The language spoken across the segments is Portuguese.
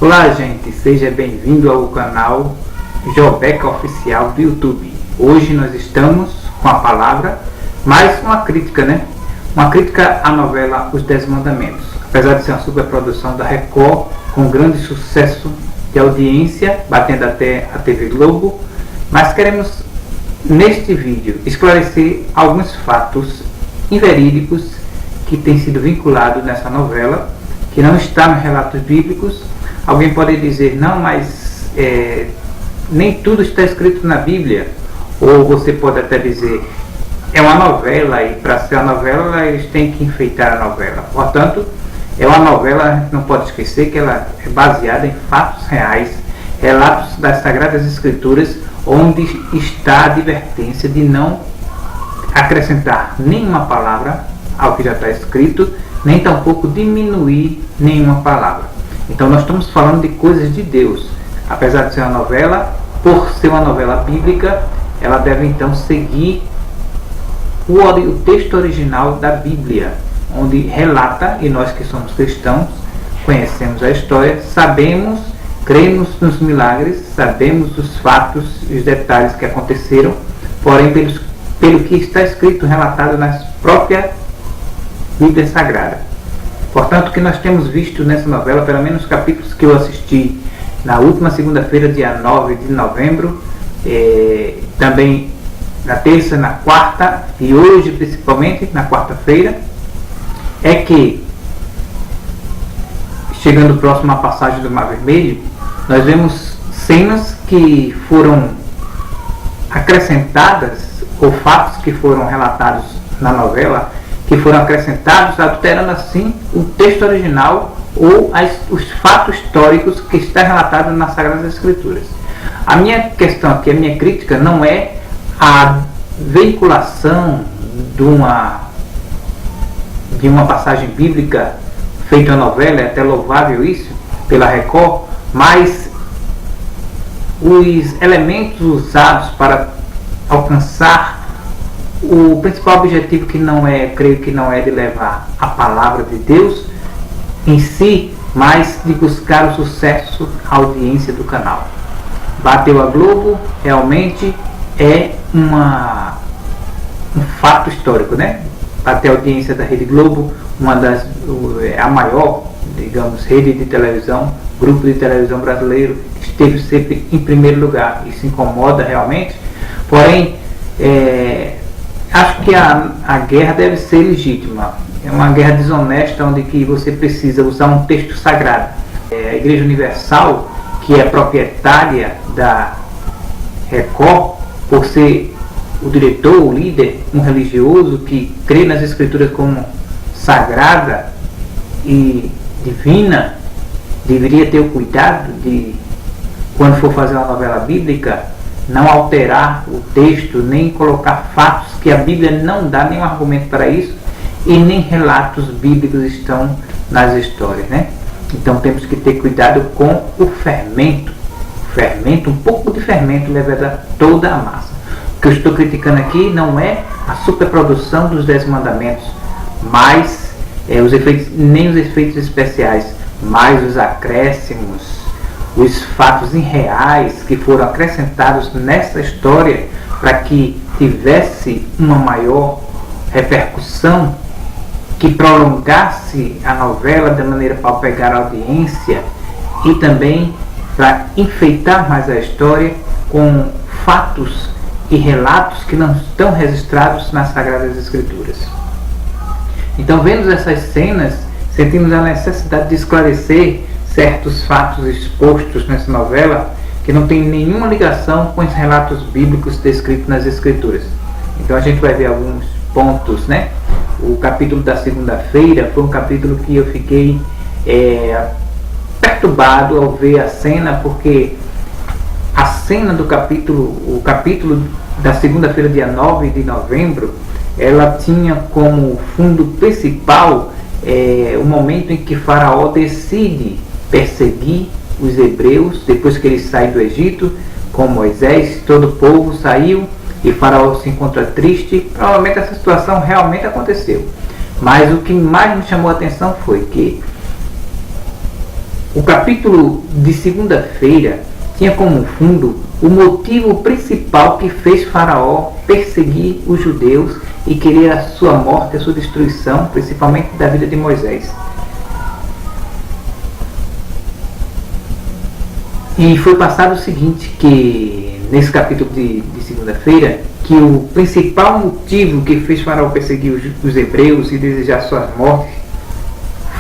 Olá gente, seja bem-vindo ao canal Jobeca Oficial do YouTube. Hoje nós estamos com a palavra, mais uma crítica, né? Uma crítica à novela Os 10 Mandamentos. Apesar de ser uma superprodução da Record, com grande sucesso de audiência, batendo até a TV Globo, mas queremos neste vídeo esclarecer alguns fatos inverídicos que têm sido vinculados nessa novela, que não está nos relatos bíblicos. Alguém pode dizer, não, mas nem tudo está escrito na Bíblia. Ou você pode até dizer, é uma novela e para ser uma novela eles têm que enfeitar a novela. Portanto, é uma novela, a gente não pode esquecer que ela é baseada em fatos reais, relatos das Sagradas Escrituras, onde está a advertência de não acrescentar nenhuma palavra ao que já está escrito, nem tampouco diminuir nenhuma palavra. Então nós estamos falando de coisas de Deus. Apesar de ser uma novela, por ser uma novela bíblica, ela deve então seguir o texto original da Bíblia, onde relata, e nós que somos cristãos, conhecemos a história, sabemos, cremos nos milagres, sabemos os fatos e os detalhes que aconteceram, porém pelo que está escrito, relatado na própria Bíblia Sagrada. Portanto, o que nós temos visto nessa novela, pelo menos os capítulos que eu assisti na última segunda-feira, dia 9 de novembro, também na terça, na quarta e hoje principalmente na quarta-feira, é que, chegando próximo à passagem do Mar Vermelho, nós vemos cenas que foram acrescentadas, ou fatos que foram relatados na novela, que foram acrescentados, adulterando assim o texto original ou os fatos históricos que está relatado nas Sagradas Escrituras. A minha questão aqui, a minha crítica, não é a veiculação de uma passagem bíblica feita a novela, é até louvável isso, pela Record, mas os elementos usados para alcançar o principal objetivo, que não é, creio que não é de levar a palavra de Deus em si, mas de buscar o sucesso, a audiência do canal. Bateu a Globo, realmente é um fato histórico, né? Bateu a audiência da Rede Globo, a maior, digamos, rede de televisão, grupo de televisão brasileiro, esteve sempre em primeiro lugar. Isso incomoda realmente, porém, acho que a guerra deve ser legítima. É uma guerra desonesta, onde que você precisa usar um texto sagrado. A Igreja Universal, que é proprietária da Record, por ser o diretor, o líder, um religioso que crê nas Escrituras como sagrada e divina, deveria ter o cuidado de, quando for fazer uma novela bíblica, não alterar o texto, nem colocar fatos que a Bíblia não dá nenhum argumento para isso, e nem relatos bíblicos estão nas histórias, né? Então temos que ter cuidado com o fermento. Um pouco de fermento leva toda a massa. O que eu estou criticando aqui não é a superprodução dos 10 mandamentos, mas nem os efeitos especiais, mas os acréscimos, os fatos irreais que foram acrescentados nessa história para que tivesse uma maior repercussão, que prolongasse a novela de maneira para pegar a audiência e também para enfeitar mais a história com fatos e relatos que não estão registrados nas Sagradas Escrituras. Então, vendo essas cenas, sentimos a necessidade de esclarecer certos fatos expostos nessa novela que não tem nenhuma ligação com os relatos bíblicos descritos nas Escrituras. Então a gente vai ver alguns pontos, né? O capítulo da segunda-feira foi um capítulo que eu fiquei perturbado ao ver a cena, porque a cena do o capítulo da segunda-feira, dia 9 de novembro, ela tinha como fundo principal o momento em que Faraó decide perseguir os hebreus, depois que eles saem do Egito com Moisés. Todo o povo saiu e Faraó se encontra triste. Provavelmente essa situação realmente aconteceu, mas o que mais me chamou a atenção foi que O capítulo de segunda-feira tinha como fundo o motivo principal que fez Faraó perseguir os judeus e querer a sua morte, a sua destruição, principalmente da vida de Moisés. E foi passado o seguinte, que nesse capítulo de segunda-feira, que o principal motivo que fez Faraó perseguir os hebreus e desejar suas mortes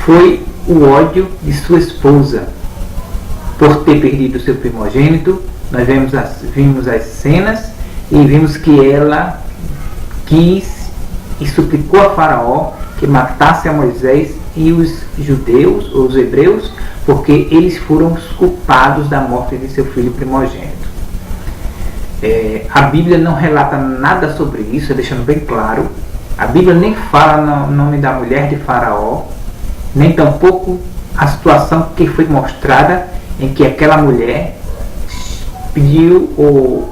foi o ódio de sua esposa por ter perdido seu primogênito. Nós vimos as cenas e vimos que ela quis e suplicou a Faraó que matasse a Moisés e os judeus, ou os hebreus, porque eles foram os culpados da morte de seu filho primogênito. A Bíblia não relata nada sobre isso, deixando bem claro. A Bíblia nem fala no nome da mulher de Faraó, nem tampouco a situação que foi mostrada em que aquela mulher pediu ou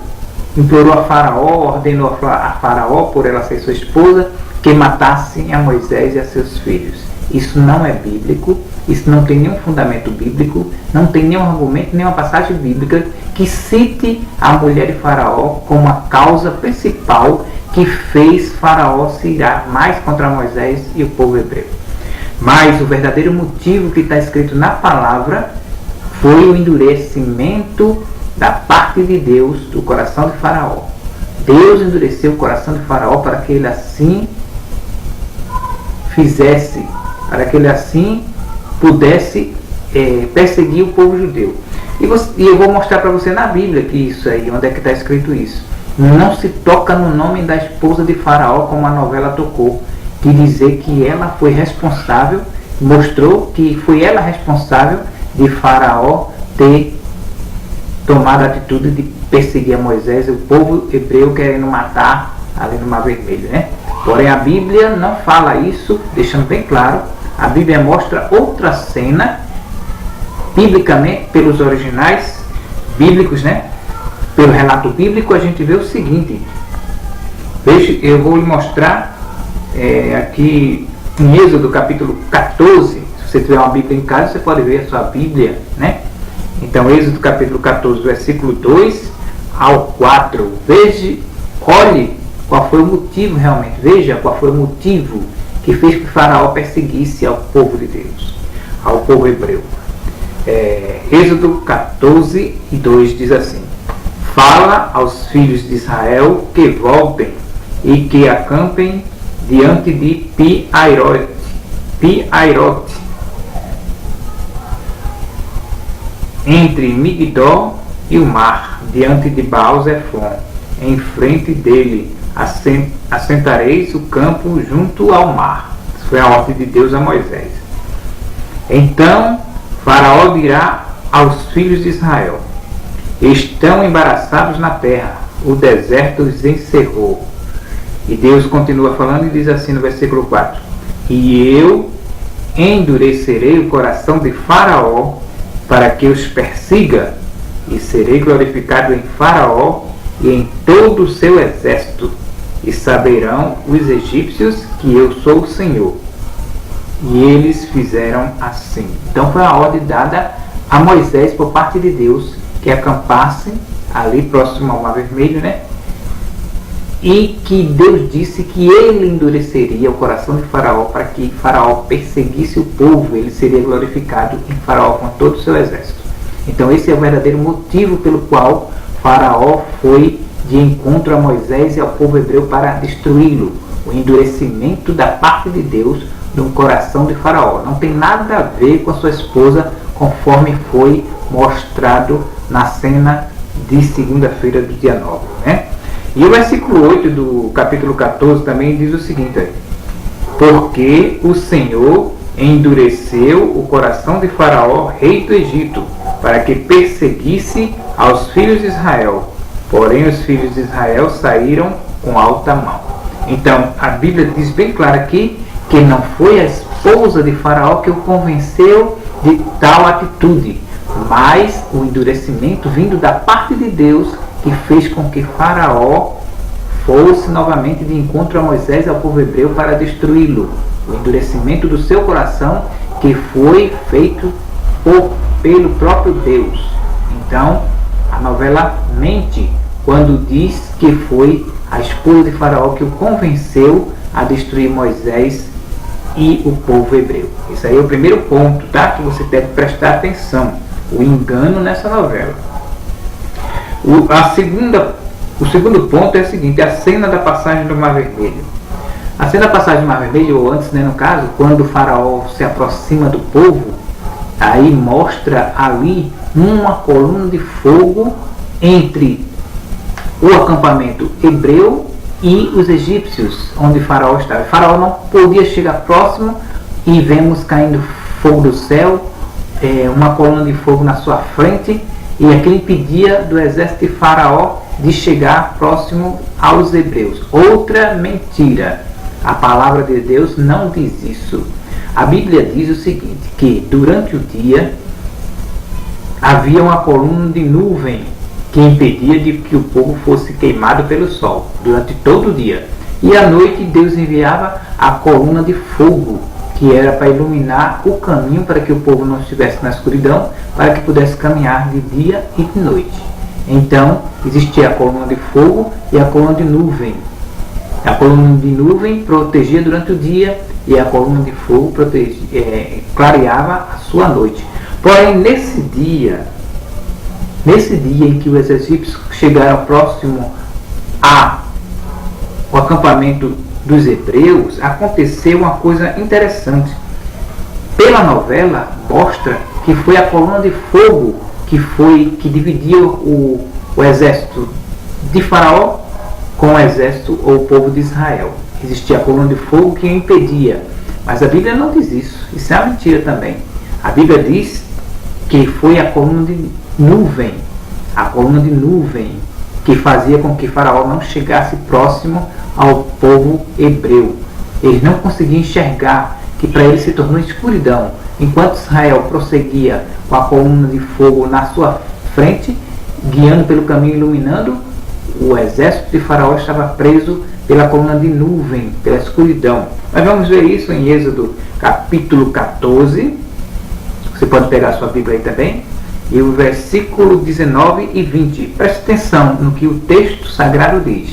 implorou a Faraó, ordenou a Faraó, por ela ser sua esposa, que matassem a Moisés e a seus filhos. Isso não é bíblico, isso não tem nenhum fundamento bíblico, não tem nenhum argumento, nenhuma passagem bíblica que cite a mulher de Faraó como a causa principal que fez Faraó se irar mais contra Moisés e o povo hebreu. Mas o verdadeiro motivo que está escrito na palavra foi o endurecimento da parte de Deus do coração de Faraó. Deus endureceu o coração de Faraó para que ele assim fizesse, para que ele assim pudesse perseguir o povo judeu. E eu vou mostrar para você na Bíblia que isso aí, onde é que está escrito isso. Não se toca no nome da esposa de Faraó como a novela tocou, de dizer que ela foi responsável, mostrou que foi ela responsável de Faraó ter tomado a atitude de perseguir a Moisés e o povo hebreu querendo matar ali no Mar Vermelho, né? Porém a Bíblia não fala isso, deixando bem claro. A Bíblia mostra outra cena, biblicamente, pelos originais bíblicos, né? Pelo relato bíblico, a gente vê o seguinte. Veja, eu vou lhe mostrar aqui em Êxodo capítulo 14. Se você tiver uma Bíblia em casa, você pode ver a sua Bíblia, né? Então, Êxodo capítulo 14, versículo 2 ao 4. Veja, olhe qual foi o motivo realmente. Veja qual foi o motivo que fez que Faraó perseguisse ao povo de Deus, ao povo hebreu. Êxodo 14 e 2 diz assim: fala aos filhos de Israel que voltem e que acampem diante de Pi-Airote, entre Migdol e o mar, diante de Baal-Zefon. Em frente dele assentareis o campo junto ao mar. Isso foi a ordem de Deus a Moisés. Então Faraó dirá aos filhos de Israel: estão embaraçados na terra, o deserto os encerrou. E Deus continua falando e diz assim no versículo 4: e eu endurecerei o coração de Faraó para que os persiga, e serei glorificado em Faraó e em todo o seu exército, e saberão os egípcios que eu sou o Senhor. E eles fizeram assim. Então foi a ordem dada a Moisés por parte de Deus, que acampassem ali próximo ao Mar Vermelho, né? E que Deus disse que ele endureceria o coração de Faraó para que Faraó perseguisse o povo. Ele seria glorificado em Faraó com todo o seu exército. Então esse é o verdadeiro motivo pelo qual Faraó foi de encontro a Moisés e ao povo hebreu para destruí-lo. O endurecimento da parte de Deus no coração de Faraó. Não tem nada a ver com a sua esposa, conforme foi mostrado na cena de segunda-feira do dia 9, né? E o versículo 8 do capítulo 14 também diz o seguinte: porque o Senhor endureceu o coração de Faraó, rei do Egito, para que perseguisse aos filhos de Israel. Porém os filhos de Israel saíram com alta mão. Então a Bíblia diz bem claro aqui que não foi a esposa de Faraó que o convenceu de tal atitude, mas o endurecimento vindo da parte de Deus que fez com que Faraó fosse novamente de encontro a Moisés e ao povo hebreu para destruí-lo. O endurecimento do seu coração que foi feito por pelo próprio Deus. Então, a novela mente quando diz que foi a esposa de Faraó que o convenceu a destruir Moisés e o povo hebreu. Esse aí é o primeiro ponto, tá? Que você deve prestar atenção. O engano nessa novela. O segundo ponto é o seguinte: a cena da passagem do Mar Vermelho. A cena da passagem do Mar Vermelho, ou antes, né, no caso, quando o Faraó se aproxima do povo, aí mostra ali uma coluna de fogo entre o acampamento hebreu e os egípcios, onde Faraó estava. Faraó não podia chegar próximo e vemos caindo fogo do céu, uma coluna de fogo na sua frente, e aquilo impedia do exército de Faraó de chegar próximo aos hebreus. Outra mentira. A palavra de Deus não diz isso. A Bíblia diz o seguinte, que durante o dia havia uma coluna de nuvem que impedia de que o povo fosse queimado pelo sol durante todo o dia. E à noite Deus enviava a coluna de fogo, que era para iluminar o caminho para que o povo não estivesse na escuridão, para que pudesse caminhar de dia e de noite. Então, existia a coluna de fogo e a coluna de nuvem. A coluna de nuvem protegia durante o dia e a coluna de fogo clareava a sua noite. Porém, nesse dia em que os egípcios chegaram próximo ao acampamento dos hebreus, aconteceu uma coisa interessante. Pela novela, mostra que foi a coluna de fogo que dividia o exército de Faraó com o exército ou o povo de Israel. Existia a coluna de fogo que o impedia, mas a Bíblia não diz isso. Isso é uma mentira também. A Bíblia diz que foi a coluna de nuvem que fazia com que Faraó não chegasse próximo ao povo hebreu. Eles não conseguiam enxergar, que para eles se tornou escuridão. Enquanto Israel prosseguia com a coluna de fogo na sua frente, guiando pelo caminho, iluminando, o exército de Faraó estava preso pela coluna de nuvem, pela escuridão. Nós vamos ver isso em Êxodo capítulo 14. Você pode pegar a sua Bíblia aí também. E o versículo 19 e 20. Preste atenção no que o texto sagrado diz,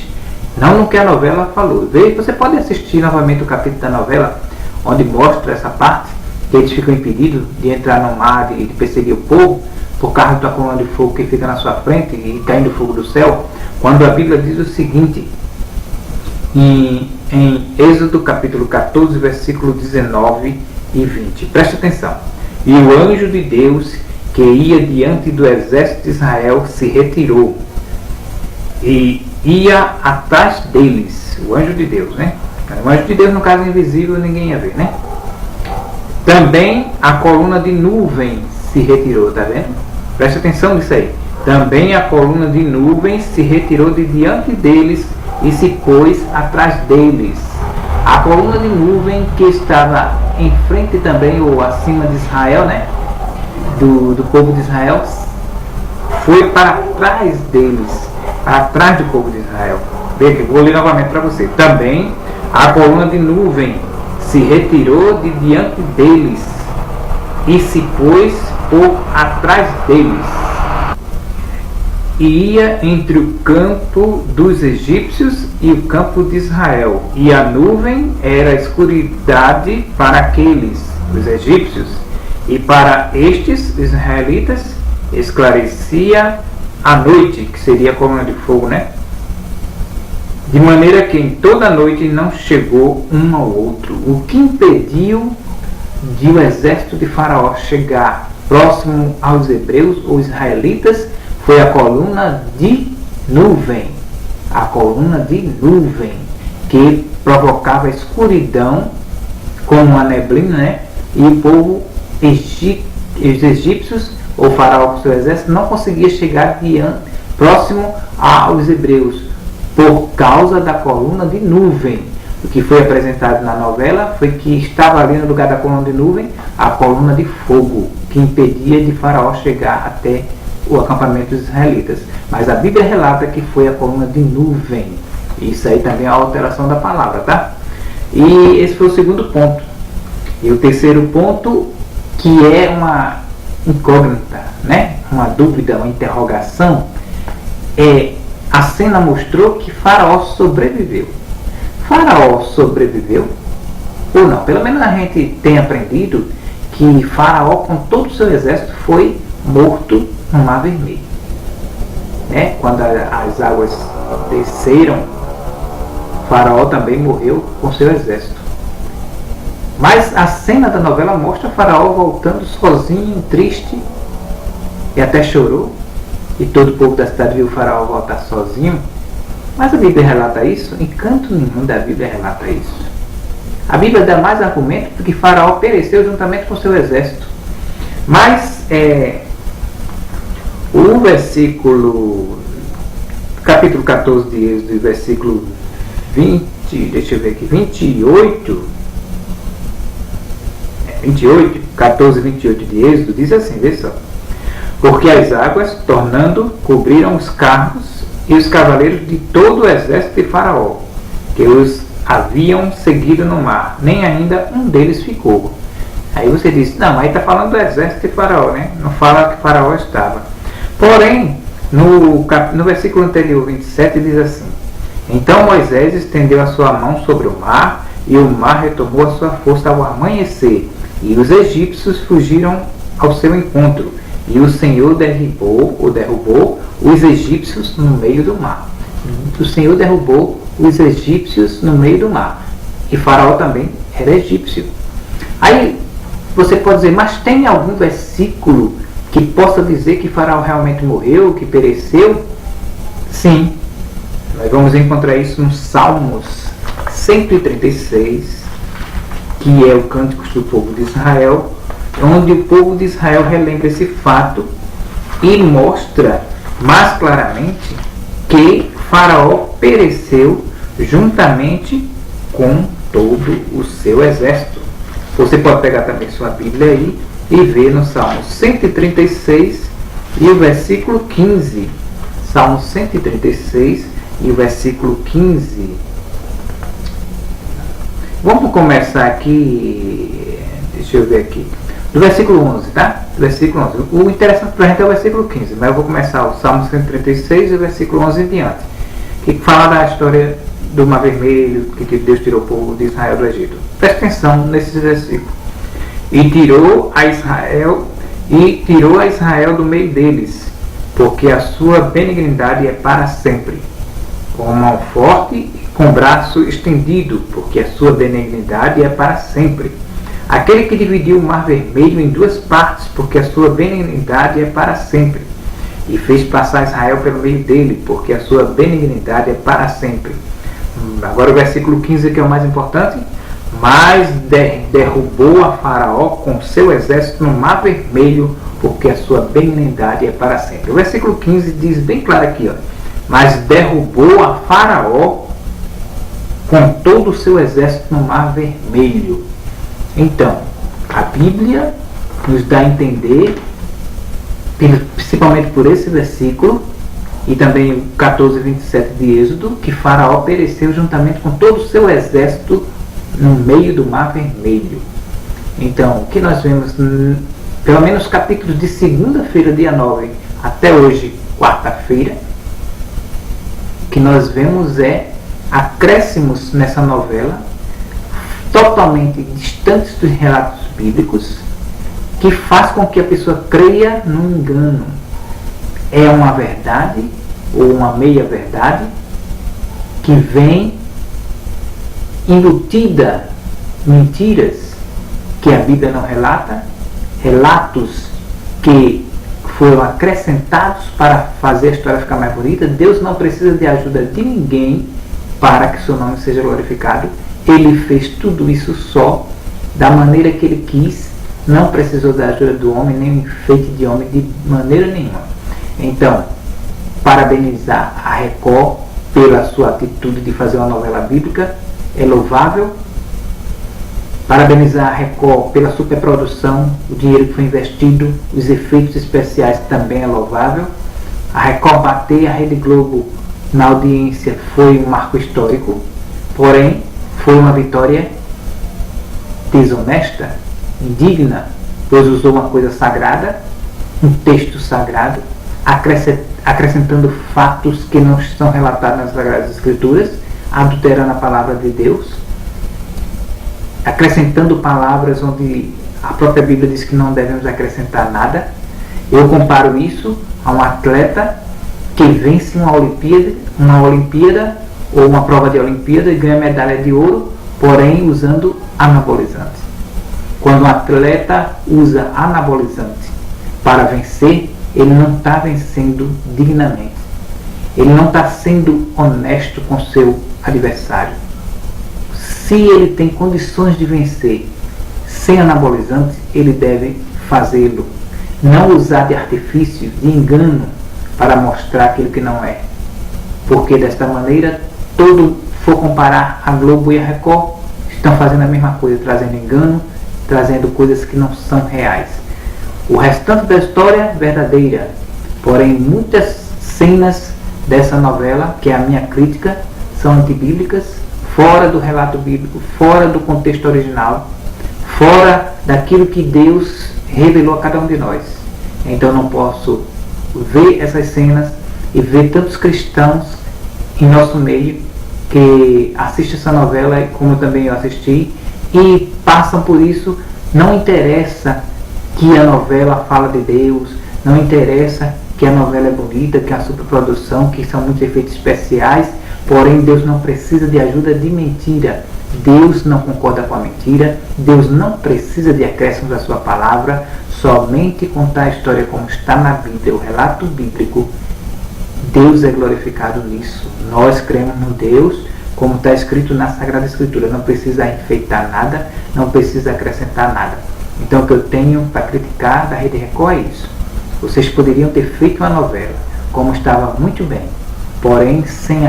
não no que a novela falou. Você pode assistir novamente o capítulo da novela, onde mostra essa parte, que eles ficam impedidos de entrar no mar e de perseguir o povo, por causa da coluna de fogo que fica na sua frente e caindo fogo do céu. Quando a Bíblia diz o seguinte, em Êxodo capítulo 14, versículo 19 e 20. Preste atenção. E o anjo de Deus que ia diante do exército de Israel se retirou e ia atrás deles. O anjo de Deus, né? O anjo de Deus, no caso invisível, ninguém ia ver, né? Também a coluna de nuvem se retirou, tá vendo? Preste atenção nisso aí. Também a coluna de nuvem se retirou de diante deles e se pôs atrás deles. A coluna de nuvem que estava em frente também, ou acima de Israel, né? Do povo de Israel, foi para trás deles, para trás do povo de Israel. Veja, vou ler novamente para você. Também a coluna de nuvem se retirou de diante deles e se pôs por atrás deles. E ia entre o campo dos egípcios e o campo de Israel. E a nuvem era escuridade para aqueles, os egípcios, e para estes, israelitas, esclarecia a noite, que seria a coluna de fogo, né? De maneira que em toda a noite não chegou um ao outro. O que impediu de o exército de Faraó chegar próximo aos hebreus ou israelitas foi a coluna de nuvem. A coluna de nuvem que provocava escuridão como a neblina, né? E o povo os egípcios, ou Faraó com seu exército, não conseguia chegar próximo aos hebreus por causa da coluna de nuvem. O que foi apresentado na novela foi que estava ali no lugar da coluna de nuvem a coluna de fogo, que impedia de Faraó chegar até o acampamento dos israelitas. Mas a Bíblia relata que foi a coluna de nuvem. Isso aí também é a alteração da palavra, tá? E esse foi o segundo ponto. E o terceiro ponto, que é incógnita, né? Uma dúvida, uma interrogação. A cena mostrou que Faraó sobreviveu. Faraó sobreviveu ou não? Pelo menos a gente tem aprendido que Faraó, com todo o seu exército, foi morto no Mar Vermelho. Quando as águas desceram, Faraó também morreu com seu exército. Mas a cena da novela mostra Faraó voltando sozinho, triste, e até chorou. E todo o povo da cidade viu Faraó voltar sozinho. Mas a Bíblia relata isso? Em canto nenhum da Bíblia relata isso. A Bíblia dá mais argumento do que Faraó pereceu juntamente com seu exército. Mas o versículo, capítulo 14 de Êxodo, versículo 28, 14 e 28 de Êxodo, diz assim, vê só. Porque as águas, tornando, cobriram os carros e os cavaleiros de todo o exército de Faraó, que os haviam seguido no mar, nem ainda um deles ficou. Aí você diz, não, aí está falando do exército de Faraó, né? Não fala que Faraó estava. Porém, no versículo anterior, 27, diz assim: Então Moisés estendeu a sua mão sobre o mar, e o mar retomou a sua força ao amanhecer, e os egípcios fugiram ao seu encontro, e o Senhor derrubou os egípcios no meio do mar. O Senhor derrubou os egípcios no meio do mar. E Faraó também era egípcio. Aí você pode dizer, mas tem algum versículo que possa dizer que Faraó realmente morreu, que pereceu? Sim. Nós vamos encontrar isso no Salmos 136, que é o Cântico do povo de Israel, onde o povo de Israel relembra esse fato e mostra mais claramente que Faraó pereceu juntamente com todo o seu exército. Você pode pegar também sua Bíblia aí e ver no Salmo 136 e o versículo 15. Salmo 136 e o versículo 15. Vamos começar aqui, deixa eu ver aqui, do versículo 11, tá? Do versículo 11. O interessante para a gente é o versículo 15, mas eu vou começar o Salmo 136 e o versículo 11 em diante, que fala da história do Mar Vermelho, que Deus tirou o povo de Israel do Egito. Preste atenção nesses versículos. E tirou a Israel do meio deles, porque a sua benignidade é para sempre. Com mão forte e com braço estendido, porque a sua benignidade é para sempre. Aquele que dividiu o Mar Vermelho em duas partes, porque a sua benignidade é para sempre. E fez passar Israel pelo meio dele, porque a sua benignidade é para sempre. Agora o versículo 15, que é o mais importante. Mas derrubou a Faraó com seu exército no Mar Vermelho, porque a sua benignidade é para sempre. O versículo 15 diz bem claro aqui, ó, mas derrubou a Faraó com todo o seu exército no Mar Vermelho. Então, a Bíblia nos dá a entender, principalmente por esse versículo, e também o 14 e 27 de Êxodo, que Faraó pereceu juntamente com todo o seu exército no meio do Mar Vermelho. Então, o que nós vemos, pelo menos capítulos de segunda-feira, dia 9, até hoje, quarta-feira, que nós vemos acréscimos nessa novela, totalmente distantes dos relatos bíblicos, que faz com que a pessoa creia no engano. É uma verdade ou uma meia-verdade que vem embutida mentiras que a Bíblia não relata, relatos que foram acrescentados para fazer a história ficar mais bonita. Deus não precisa de ajuda de ninguém para que seu nome seja glorificado. Ele fez tudo isso só, da maneira que ele quis, não precisou da ajuda do homem, nem enfeite de homem de maneira nenhuma. Então, parabenizar a Record pela sua atitude de fazer uma novela bíblica, é louvável. Parabenizar a Record pela superprodução, o dinheiro que foi investido, os efeitos especiais também é louvável. A Record bater a Rede Globo na audiência foi um marco histórico, porém foi uma vitória desonesta, indigna, pois usou uma coisa sagrada um texto sagrado, acrescentando fatos que não estão relatados nas Sagradas Escrituras, adulterando a palavra de Deus, acrescentando palavras onde a própria Bíblia diz que não devemos acrescentar nada. Eu comparo isso a um atleta que vence uma Olimpíada ou uma prova de Olimpíada e ganha medalha de ouro, porém usando anabolizante. Quando um atleta usa anabolizante para vencer, ele não está vencendo dignamente. Ele não está sendo honesto com seu adversário. Se ele tem condições de vencer sem anabolizante, ele deve fazê-lo. Não usar de artifício, de engano, para mostrar aquilo que não é. Porque desta maneira, for comparar a Globo e a Record, estão fazendo a mesma coisa, trazendo engano, trazendo coisas que não são reais. O restante da história é verdadeira, porém muitas cenas dessa novela, que é a minha crítica, são antibíblicas, fora do relato bíblico, fora do contexto original, fora daquilo que Deus revelou a cada um de nós. Então eu não posso ver essas cenas e ver tantos cristãos em nosso meio que assistem essa novela, como também eu assisti, e passam por isso. Não interessa que a novela fala de Deus, não interessa que a novela é bonita, que é uma superprodução, que são muitos efeitos especiais, porém Deus não precisa de ajuda de mentira. Deus não concorda com a mentira, Deus não precisa de acréscimos à sua palavra, somente contar a história como está na Bíblia, o relato bíblico. Deus é glorificado nisso. Nós cremos no Deus, como está escrito na Sagrada Escritura. Não precisa enfeitar nada, não precisa acrescentar nada. Então o que eu tenho para criticar da Rede Record é isso. Vocês poderiam ter feito uma novela, como estava muito bem, porém sem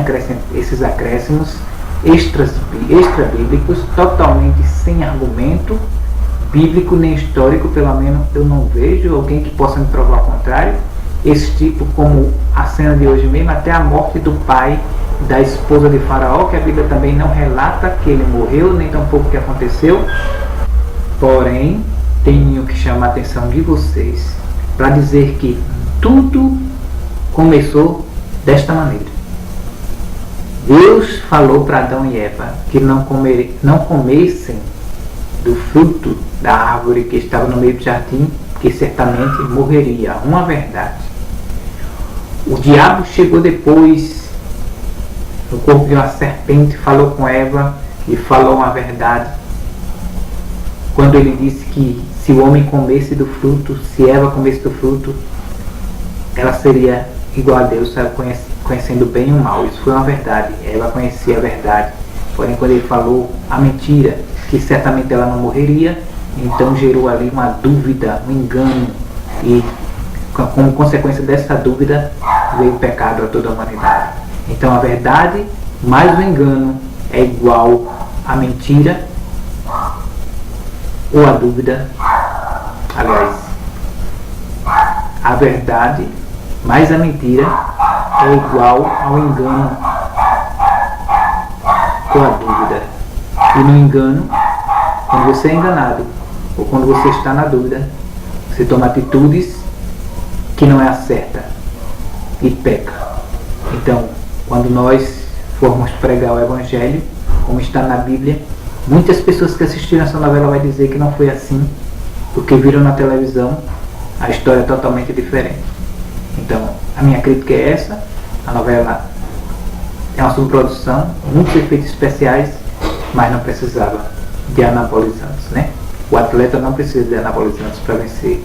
esses acréscimos extra-bíblicos, totalmente sem argumento bíblico nem histórico. Pelo menos eu não vejo alguém que possa me provar o contrário. Esse tipo, como a cena de hoje mesmo, até a morte do pai da esposa de Faraó, que a Bíblia também não relata que ele morreu, nem tampouco o que aconteceu. Porém, tenho que chamar a atenção de vocês para dizer que tudo começou desta maneira. Deus falou para Adão e Eva que não comessem do fruto da árvore que estava no meio do jardim, que certamente morreria. Uma verdade. O diabo chegou depois no corpo de uma serpente, falou com Eva e falou uma verdade. Quando ele disse que se o homem comesse do fruto, se Eva comesse do fruto, ela seria igual a Deus, conhecendo bem e o mal. Isso foi uma verdade. Ela conhecia a verdade. Porém, quando ele falou a mentira, que certamente ela não morreria, então gerou ali uma dúvida, um engano, e como consequência dessa dúvida veio o pecado a toda a humanidade. Então a verdade mais o engano é igual à mentira, ou a dúvida. Aliás, a verdade mais a mentira é igual ao engano ou a dúvida. E no engano, quando você é enganado ou quando você está na dúvida, você toma atitudes que não é a certa e peca. Então, quando nós formos pregar o Evangelho, como está na Bíblia, muitas pessoas que assistiram essa novela vão dizer que não foi assim, porque viram na televisão a história totalmente diferente. Então, a minha crítica é essa. A novela é uma subprodução, muitos efeitos especiais, mas não precisava de anabolizantes, né? O atleta não precisa de anabolizantes para vencer,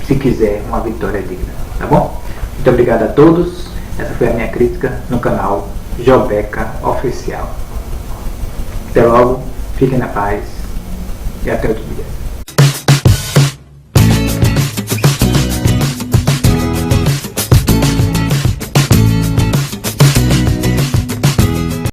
se quiser uma vitória digna, tá bom? Muito obrigado a todos. Essa foi a minha crítica no canal Jobeca Oficial. Até logo, fiquem na paz e até outro dia.